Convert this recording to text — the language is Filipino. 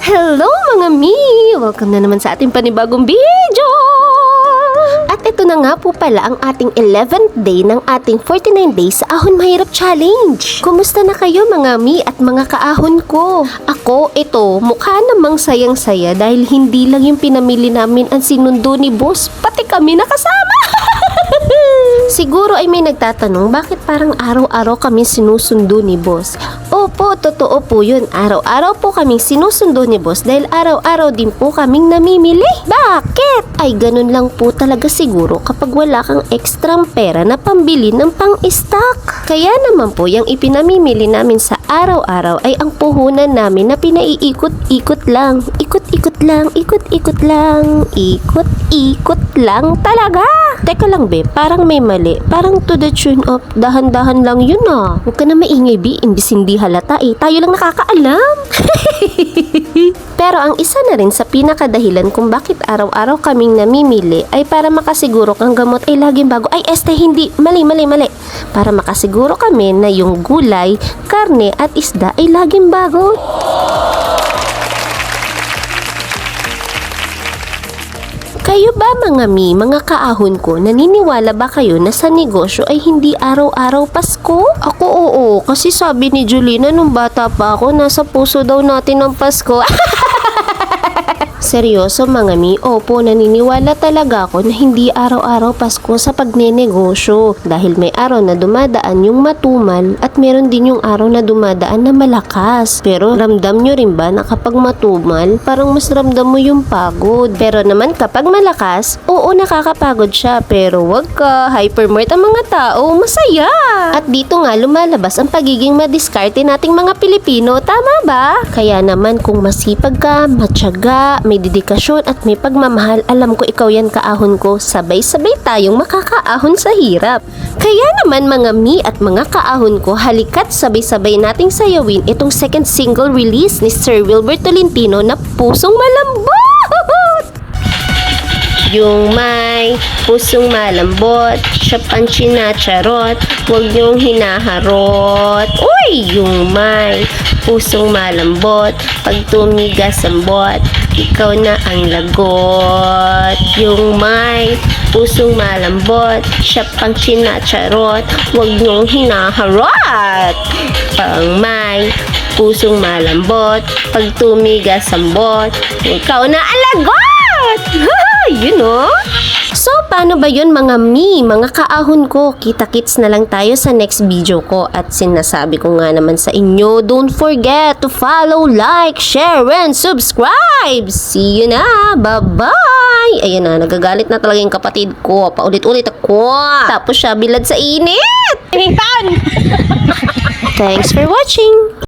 Hello mga mi! Welcome na naman sa ating panibagong video! At ito na nga po pala ang ating 11th day ng ating 49 days sa Ahon Mahirap Challenge. Kumusta na kayo mga mi at mga kaahon ko? Ako, ito, mukha namang sayang-saya dahil hindi lang yung pinamili namin ang sinundo ni boss, pati kami nakasama! Siguro ay may nagtatanong bakit parang araw-araw kami sinusundo ni boss. Opo, totoo po yun. Araw-araw po kaming sinusundo ni boss dahil araw-araw din po kaming namimili. Bakit? Ay ganun lang po talaga siguro kapag wala kang ekstrang pera na pambili ng pang-stock. Kaya naman po yung ipinamimili namin sa araw-araw ay ang puhunan namin na pinaiikot-ikot lang. Ikot-ikot lang, ikot-ikot lang, ikot-ikot lang talaga. Teka lang be, parang may mali. Parang to the tune of dahan-dahan lang yun ah. Huwag ka na maingay be, imbis hindi halata eh. Tayo lang nakakaalam. Pero ang isa na rin sa pinakadahilan kung bakit araw-araw kaming namimili ay para makasiguro kang gamot ay laging bago. Ay hindi, mali. Para makasiguro kami na yung gulay, karne at isda ay laging bago. Kayo ba mga mi, mga kaahon ko, naniniwala ba kayo na sa negosyo ay hindi araw-araw Pasko? Ako oo, kasi sabi ni Julina nung bata pa ako, nasa puso daw natin ang Pasko. Seryoso mga mi, opo, naniniwala talaga ako na hindi araw-araw Pasko sa pagnenegosyo dahil may araw na dumadaan yung matumal at meron din yung araw na dumadaan na malakas. Pero ramdam nyo rin ba na kapag matumal, parang mas ramdam mo yung pagod. Pero naman kapag malakas, oo nakakapagod siya pero wag ka, hypermart ang mga tao, masaya. At dito nga lumalabas ang pagiging madiskarte nating mga Pilipino, tama ba? Kaya naman kung masipag ka, matyaga, may dedikasyon at may pagmamahal, alam ko ikaw yan kaahon ko, sabay-sabay tayong makakaahon sa hirap. Kaya naman mga mi at mga kaahon ko, halikat sabay-sabay nating sayawin itong second single release ni Sir Wilbert Tolentino na Pusong Malambot! Yung may pusong malambot, siya pang charot, huwag niyong hinaharot. Uy! Yung may pusong malambot, pag tumigas ang bot, ikaw na ang lagot. Yung may pusong malambot, siya pang charot, huwag niyong hinaharot. Pang may pusong malambot, pag tumigas ang bot, ikaw na ang lagot. You know? So, paano ba yun mga mi, mga kaahon ko? Kita-kits na lang tayo sa next video ko. At sinasabi ko nga naman sa inyo, don't forget to follow, like, share, and subscribe! See you na! Bye-bye! Ayan na, nagagalit na talaga yung kapatid ko. Paulit-ulit ako. Tapos siya bilad sa init! Thanks for watching!